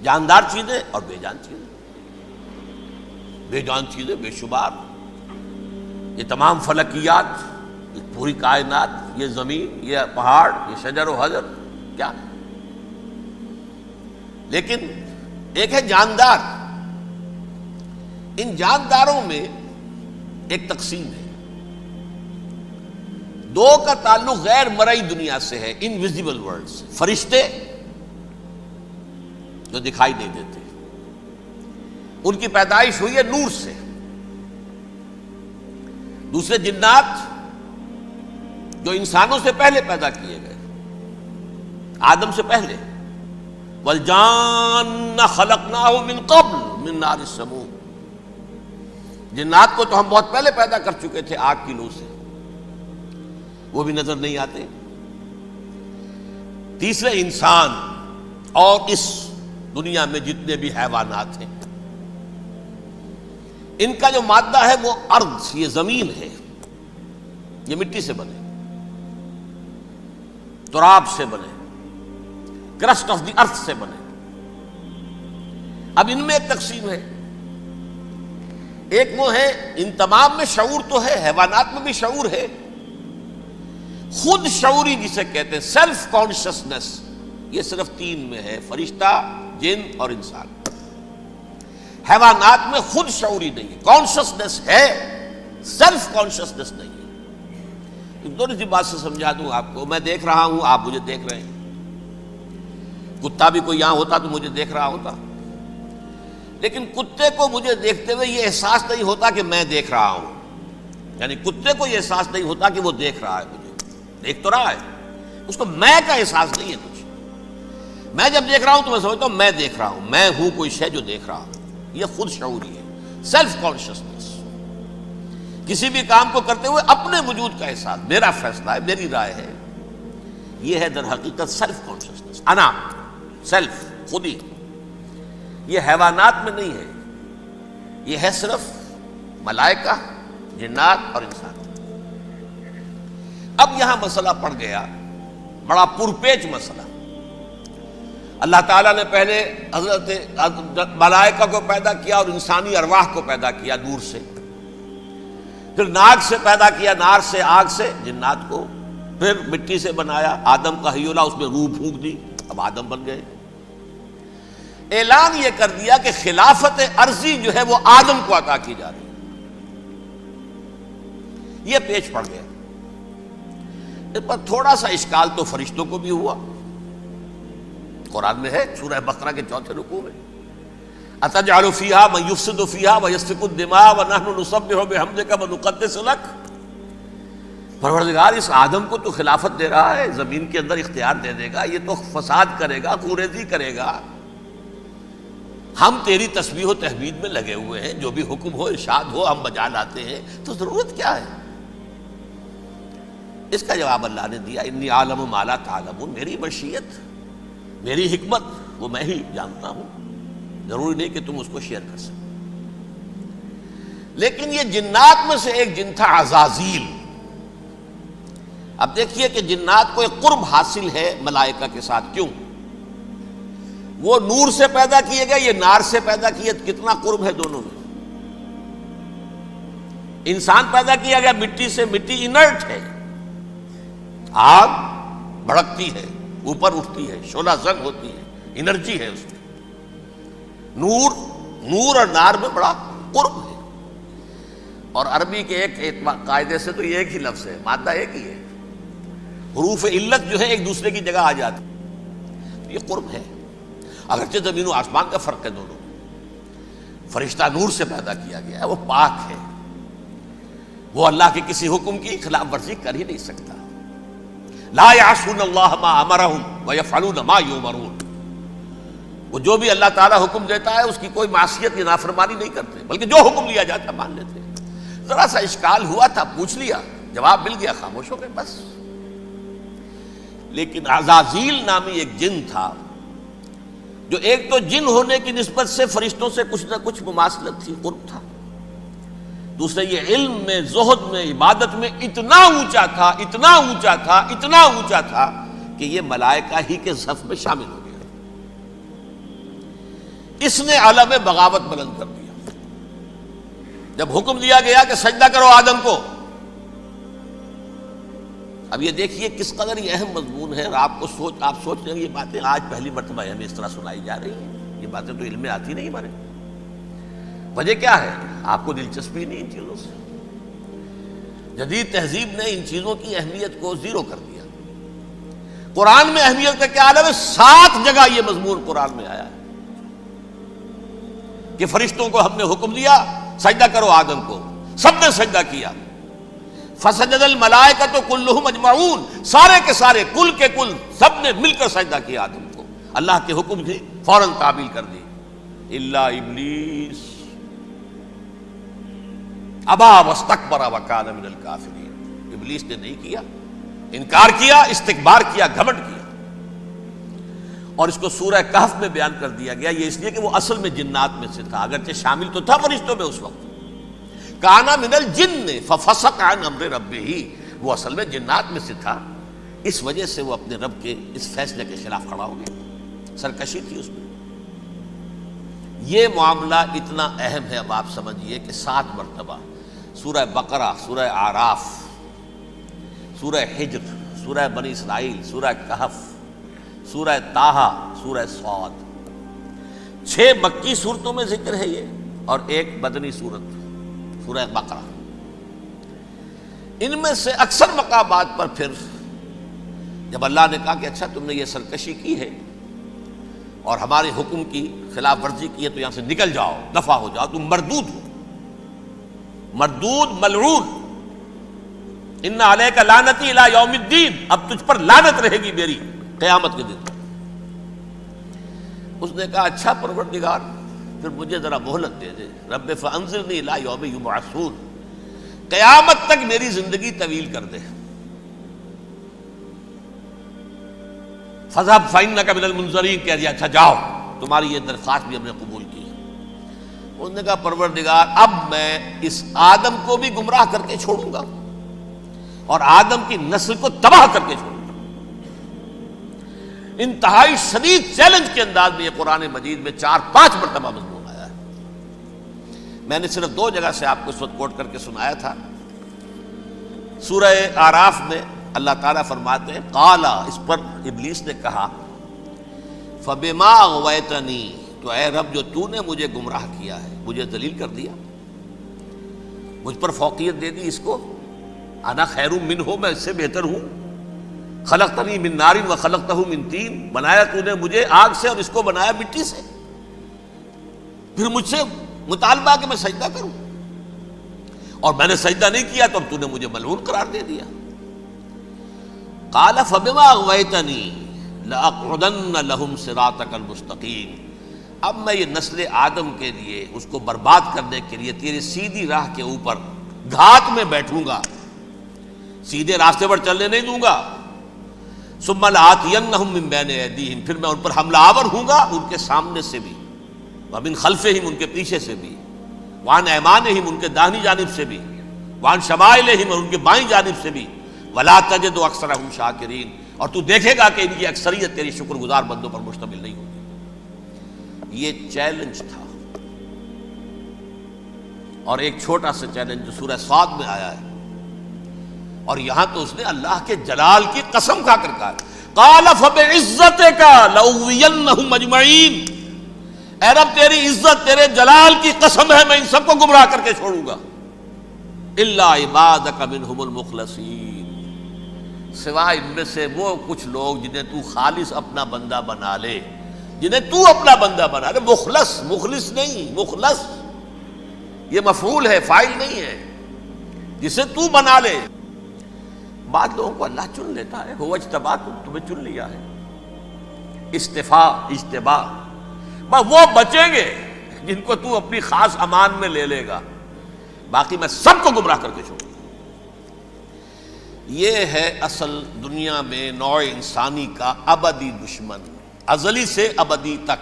جاندار چیزیں اور بے جان چیزیں. بے جان چیزیں بے شمار، یہ تمام فلکیات، یہ پوری کائنات، یہ زمین، یہ پہاڑ، یہ شجر و حجر، کیا ہے؟ لیکن ایک ہے جاندار. ان جانداروں میں ایک تقسیم ہے، دو کا تعلق غیر مرئی دنیا سے ہے، انویزیبل ورلڈ سے. فرشتے جو دکھائی نہیں دیتے، ان کی پیدائش ہوئی ہے نور سے. دوسرے جنات جو انسانوں سے پہلے پیدا کیے گئے، آدم سے پہلے. وَالْجَانَّ خَلَقْنَاهُ مِنْ قَبْلُ مِنْ نَارِ السَّمُومِ. جنات کو تو ہم بہت پہلے پیدا کر چکے تھے آگ کی لو سے، وہ بھی نظر نہیں آتے. تیسرے انسان اور اس دنیا میں جتنے بھی حیوانات ہیں، ان کا جو مادہ ہے وہ ارض، یہ زمین ہے، یہ مٹی سے بنے، تراب سے بنے، کرسٹ آف دی ارتھ سے بنے. اب ان میں ایک تقسیم ہے. ایک وہ ہے، ان تمام میں شعور تو ہے، حیوانات میں بھی شعور ہے، خود شعوری جسے کہتے ہیں سیلف کانشسنس، یہ صرف تین میں ہے، فرشتہ، جن اور انسان. حیوانات میں خود شعوری نہیں ہے، کانشسنس ہے، سیلف کانشسنس نہیں ہے. تھوڑی سی بات سے سمجھا دوں آپ کو. میں دیکھ رہا ہوں، آپ مجھے دیکھ رہے ہیں. کتا بھی کوئی یہاں ہوتا تو مجھے دیکھ رہا ہوتا، لیکن کتے کو مجھے دیکھتے ہوئے یہ احساس نہیں ہوتا کہ میں دیکھ رہا ہوں. یعنی کتے کو یہ احساس نہیں ہوتا کہ وہ دیکھ رہا ہے مجھے، دیکھ تو رہا ہے، اس کو میں کا احساس نہیں ہے کچھ. میں جب دیکھ رہا ہوں تو میں سمجھتا ہوں میں دیکھ رہا ہوں، میں ہوں کوئی شے جو دیکھ رہا ہوں. یہ خود شعوری ہے، سیلف کانشسنس. کسی بھی کام کو کرتے ہوئے اپنے وجود کا احساس، میرا فیصلہ ہے، میری رائے ہے. یہ ہے در حقیقت سیلف کانشسنس، انا، سیلف، خودی. یہ حیوانات میں نہیں ہے، یہ ہے صرف ملائکہ، جنات اور انسان. اب یہاں مسئلہ پڑ گیا، بڑا پرپیچ مسئلہ. اللہ تعالیٰ نے پہلے حضرت ملائکہ کو پیدا کیا اور انسانی ارواح کو پیدا کیا نور سے، پھر ناک سے پیدا کیا، نار سے، آگ سے جنات کو، پھر مٹی سے بنایا، آدم کا حی اللہ، اس میں روح پھونک دی، اب آدم بن گئے. اعلان یہ کر دیا کہ خلافت ارضی جو ہے وہ آدم کو عطا کی جا رہی ہے. یہ پیچ پڑ گیا. اس پر تھوڑا سا اشکال تو فرشتوں کو بھی ہوا. قرآن میں ہے سورہ بقرہ کے 4 رکوع میں، أَتَجْعَلُ فِيهَا مَن يُفْسِدُ فِيهَا وَيَسْفِكُ الدِّمَاءَ وَنَحْنُ نُسَبِّحُ بِحَمْدِكَ وَنُقَدِّسُ لَكَ. پروردگار اس آدم کو تو خلافت دے رہا ہے، زمین کے اندر اختیار دے دے گا، یہ تو فساد کرے گا، کوریزی کرے گا. ہم تیری تسبیح و تحمید میں لگے ہوئے ہیں، جو بھی حکم ہو، ارشاد ہو، ہم بجا لاتے ہیں، تو ضرورت کیا ہے؟ اس کا جواب اللہ نے دیا، انی عالم ما لا تعلمون. میری مشیت، میری حکمت وہ میں ہی جانتا ہوں، ضروری نہیں کہ تم اس کو شیئر کر سکو. لیکن یہ جنات میں سے ایک جن تھا عزازیل. اب دیکھیے کہ جنات کو ایک قرب حاصل ہے ملائکہ کے ساتھ. کیوں؟ وہ نور سے پیدا کیے گئے، یہ نار سے پیدا کیے، کتنا قرب ہے دونوں میں. انسان پیدا کیا گیا مٹی سے، مٹی انرٹ ہے، آگ بھڑکتی ہے، اوپر اٹھتی ہے، شعلہ زنگ ہوتی ہے، انرجی ہے اس میں. نور اور نار میں بڑا قرب ہے. اور عربی کے ایک قاعدے سے تو یہ ایک ہی لفظ ہے، مادہ ایک ہی ہے، حروف علت جو ہے ایک دوسرے کی جگہ آ جاتی. یہ قرب ہے، اگرچہ زمین و آسمان کا فرق ہے دونوں. فرشتہ نور سے پیدا کیا گیا ہے، وہ پاک ہے، وہ اللہ کے کسی حکم کی خلاف ورزی کر ہی نہیں سکتا. لا یعصون اللہ ما امرہم ویفعلون ما یؤمرون. وہ جو بھی اللہ تعالیٰ حکم دیتا ہے اس کی کوئی معصیت یا نافرمانی نہیں کرتے، بلکہ جو حکم لیا جاتا ہے مان لیتے ہیں. ذرا سا اشکال ہوا تھا، پوچھ لیا، جواب مل گیا، خاموش ہو گئے بس. لیکن عزازیل نامی ایک جن تھا، جو ایک تو جن ہونے کی نسبت سے فرشتوں سے کچھ نہ کچھ مماثلت تھی، قرب تھا. دوسرے یہ علم میں، زہد میں، عبادت میں اتنا اونچا تھا، اتنا اونچا تھا، اتنا اونچا تھا کہ یہ ملائکہ ہی کے صف میں شامل ہو گیا. اس نے علم بغاوت بلند کر دیا۔ جب حکم دیا گیا کہ سجدہ کرو آدم کو، اب یہ دیکھیے کس قدر یہ اہم مضمون ہے، اور آپ سوچ رہے ہیں یہ باتیں آج پہلی مرتبہ ہمیں اس طرح سنائی جا رہی ہیں، یہ باتیں تو علم میں آتی نہیں ہمارے۔ وجہ کیا ہے؟ آپ کو دلچسپی نہیں ان چیزوں سے۔ جدید تہذیب نے ان چیزوں کی اہمیت کو زیرو کر دیا۔ قرآن میں اہمیت کا کیا عالم ہے؟ 7 جگہ یہ مضمون قرآن میں آیا ہے کہ فرشتوں کو ہم نے حکم دیا سجدہ کرو آدم کو، سب نے سجدہ کیا۔ فسجد الملائکۃ کلھم اجمعون، سارے کے سارے، کل کے کل، سب نے مل کر سجدہ کیا آدم کو، اللہ کے حکم کی فوراً تعمیل کر دی۔ الا ابلیس ابا واستکبر وکان من الکافرین، ابلیس نے نہیں کیا، انکار کیا، استکبار کیا، گھمنڈ کیا۔ اور اس کو سورہ کہف میں بیان کر دیا گیا، یہ اس لیے کہ وہ اصل میں جنات میں سے تھا، اگرچہ شامل تو تھا فرشتوں میں اس وقت۔ کانا من الجن ففسق عن امر ربہ، وہ اصل میں جنات میں سے تھا، اس وجہ سے وہ اپنے رب کے اس فیصلے کے خلاف کھڑا ہو گیا، سرکشی تھی اس میں۔ یہ معاملہ اتنا اہم ہے، اب آپ سمجھیے کہ 7 مرتبہ سورہ بقرہ، سورہ اعراف، سورہ حجر، سورہ بنی اسرائیل، سورہ کہف، سورہ طٰہٰ، سورہ صاد، 6 مکی صورتوں میں ذکر ہے یہ، اور 1 مدنی صورت سورہ بقرہ۔ ان میں سے اکثر مقامات پر پھر جب اللہ نے کہا کہ اچھا تم نے یہ سرکشی کی ہے اور ہمارے حکم کی خلاف ورزی کی ہے تو یہاں سے نکل جاؤ، دفع ہو جاؤ، تم مردود ہو، مردود ملعون، ان علیک لعنتی الی یوم الدین، اب تجھ پر لعنت رہے گی میری قیامت کے دن۔ اس نے کہا اچھا پروردگار پھر مجھے ذرا مہلت دے دے، رب فانظرنی الی یوم یبعثون، قیامت تک میری زندگی طویل کر دے۔ فاذهب فانک من المنظرین، کہہ دیا اچھا جاؤ، تمہاری یہ درخواست بھی ہم نے قبول کی۔ انہوں نے کہا پروردگار اب میں اس آدم کو بھی گمراہ کر کے چھوڑوں گا اور آدم کی نسل کو تباہ کر کے چھوڑوں گا۔ انتہائی شدید چیلنج کے انداز میں یہ قرآن مجید میں 4-5 مرتبہ مضمون آیا ہے۔ میں نے صرف 2 جگہ سے آپ کو اس وقت کوٹ کر کے سنایا تھا۔ سورہ اعراف میں اللہ تعالیٰ فرماتے ہیں قالا، اس پر ابلیس نے کہا فبما اغویتنی، تو اے رب جو تو نے مجھے گمراہ کیا ہے، مجھے ذلیل کر دیا، مجھ پر فوقیت دے دی، اس کو انا خیر منہ، میں اس سے بہتر ہوں، خلقتنی من نار وخلقتہ من طین، بنایا تو نے مجھے آگ سے اور اس کو بنایا مٹی سے، پھر مجھ سے مطالبہ کہ میں سجدہ کروں، اور میں نے سجدہ نہیں کیا تو اب تو نے مجھے ملعون قرار دے دیا۔ قال فبما اغویتنی لاقعدن لهم صراطک المستقیم، اب میں یہ نسل آدم کے لیے، اس کو برباد کرنے کے لیے تیری سیدھی راہ کے اوپر گھات میں بیٹھوں گا، سیدھے راستے پر چلنے نہیں دوں گا۔ ثم لآتینہم من بین ایدیہم، پھر میں ان پر حملہ آور ہوں گا، ان کے سامنے سے بھی، ومن خلفہم، ان کے پیچھے سے بھی، وعن ایمانہم، ان کے داہنی جانب سے بھی، وعن شمائلہم، اور ان کے بائیں جانب سے بھی، ولا تجد اکثرہم شاکرین، اور تو دیکھے گا کہ ان کی اکثریت تیری شکر گزار بندوں پر مشتمل نہیں ہوگی۔ یہ چیلنج تھا، اور ایک چھوٹا سا چیلنج جو سورہ صاد میں آیا ہے، اور یہاں تو اس نے اللہ کے جلال کی قسم کھا کر کہا قال فبعزتک لأغوینہم اجمعین، اے رب تیری عزت، تیرے جلال کی قسم ہے میں ان سب کو گمراہ کر کے چھوڑوں گا، الا عبادک منہم المخلصین، سوائے ان میں سے وہ کچھ لوگ جنہیں تو خالص اپنا بندہ بنا لے، جنہیں تو اپنا بندہ بنا لے۔ مخلص، مخلص نہیں، مخلص یہ مفعول ہے، فاعل نہیں ہے، جسے تو بنا لے۔ بعض لوگوں کو اللہ چن لیتا ہے، هو اجتباکم، تمہیں چن لیا ہے، استفاء، اجتباء، بس وہ بچیں گے جن کو تو اپنی خاص امان میں لے لے گا، باقی میں سب کو گمراہ کر کے چھوڑوں گا۔ یہ ہے اصل دنیا میں نوع انسانی کا ابدی دشمن، ازلی سے ابدی تک۔